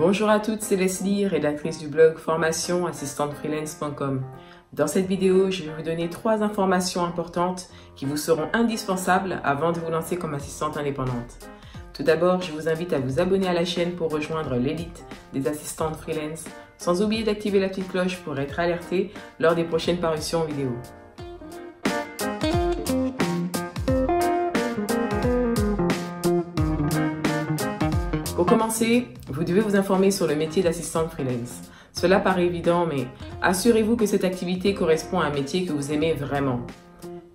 Bonjour à toutes, c'est Leslie, rédactrice du blog formation-assistante-freelance.com. Dans cette vidéo, je vais vous donner 3 informations importantes qui vous seront indispensables avant de vous lancer comme assistante indépendante. Tout d'abord, je vous invite à vous abonner à la chaîne pour rejoindre l'élite des assistantes freelance, sans oublier d'activer la petite cloche pour être alerté lors des prochaines parutions vidéo. Pour commencer, vous devez vous informer sur le métier d'assistante freelance. Cela paraît évident, mais assurez-vous que cette activité correspond à un métier que vous aimez vraiment.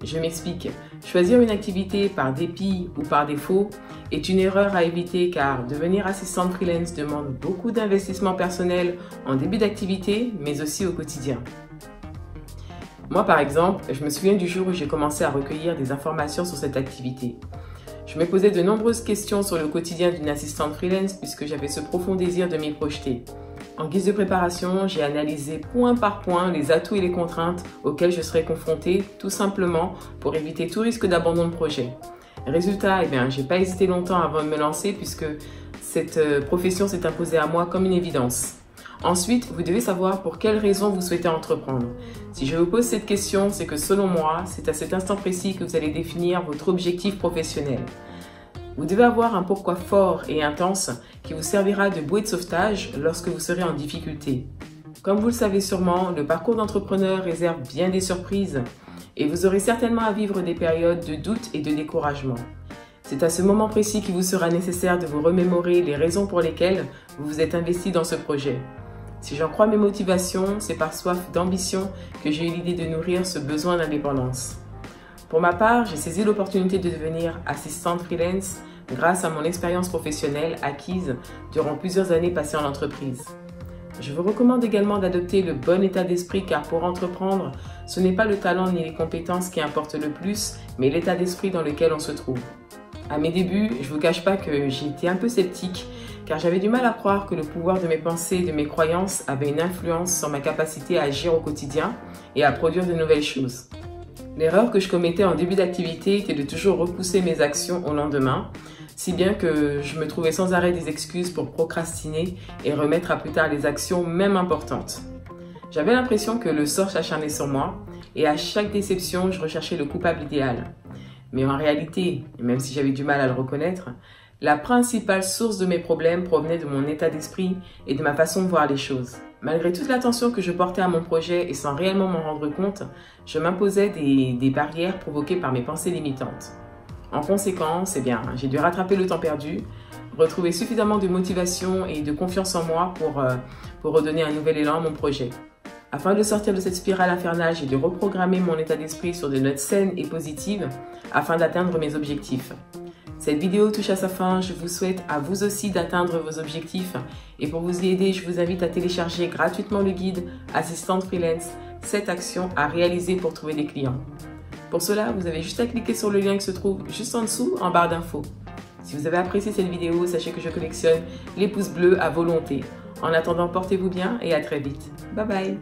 Je m'explique. Choisir une activité par dépit ou par défaut est une erreur à éviter car devenir assistante freelance demande beaucoup d'investissement personnel en début d'activité, mais aussi au quotidien. Moi, par exemple, je me souviens du jour où j'ai commencé à recueillir des informations sur cette activité. Je me posais de nombreuses questions sur le quotidien d'une assistante freelance puisque j'avais ce profond désir de m'y projeter. En guise de préparation, j'ai analysé point par point les atouts et les contraintes auxquels je serais confrontée, tout simplement pour éviter tout risque d'abandon de projet. Résultat, j'ai pas hésité longtemps avant de me lancer puisque cette profession s'est imposée à moi comme une évidence. Ensuite, vous devez savoir pour quelles raisons vous souhaitez entreprendre. Si je vous pose cette question, c'est que selon moi, c'est à cet instant précis que vous allez définir votre objectif professionnel. Vous devez avoir un pourquoi fort et intense qui vous servira de bouée de sauvetage lorsque vous serez en difficulté. Comme vous le savez sûrement, le parcours d'entrepreneur réserve bien des surprises et vous aurez certainement à vivre des périodes de doute et de découragement. C'est à ce moment précis qu'il vous sera nécessaire de vous remémorer les raisons pour lesquelles vous vous êtes investi dans ce projet. Si j'en crois mes motivations, c'est par soif d'ambition que j'ai eu l'idée de nourrir ce besoin d'indépendance. Pour ma part, j'ai saisi l'opportunité de devenir assistante freelance grâce à mon expérience professionnelle acquise durant plusieurs années passées en entreprise. Je vous recommande également d'adopter le bon état d'esprit car pour entreprendre, ce n'est pas le talent ni les compétences qui importent le plus, mais l'état d'esprit dans lequel on se trouve. À mes débuts, je ne vous cache pas que j'étais un peu sceptique car j'avais du mal à croire que le pouvoir de mes pensées et de mes croyances avait une influence sur ma capacité à agir au quotidien et à produire de nouvelles choses. L'erreur que je commettais en début d'activité était de toujours repousser mes actions au lendemain, si bien que je me trouvais sans arrêt des excuses pour procrastiner et remettre à plus tard les actions même importantes. J'avais l'impression que le sort s'acharnait sur moi et à chaque déception, je recherchais le coupable idéal. Mais en réalité, même si j'avais du mal à le reconnaître, la principale source de mes problèmes provenait de mon état d'esprit et de ma façon de voir les choses. Malgré toute l'attention que je portais à mon projet et sans réellement m'en rendre compte, je m'imposais des barrières provoquées par mes pensées limitantes. En conséquence, j'ai dû rattraper le temps perdu, retrouver suffisamment de motivation et de confiance en moi pour redonner un nouvel élan à mon projet. Afin de sortir de cette spirale infernale, j'ai dû reprogrammer mon état d'esprit sur des notes saines et positives afin d'atteindre mes objectifs. Cette vidéo touche à sa fin, je vous souhaite à vous aussi d'atteindre vos objectifs et pour vous y aider, je vous invite à télécharger gratuitement le guide Assistante Freelance, 7 actions à réaliser pour trouver des clients. Pour cela, vous avez juste à cliquer sur le lien qui se trouve juste en dessous en barre d'infos. Si vous avez apprécié cette vidéo, sachez que je collectionne les pouces bleus à volonté. En attendant, portez-vous bien et à très vite. Bye bye!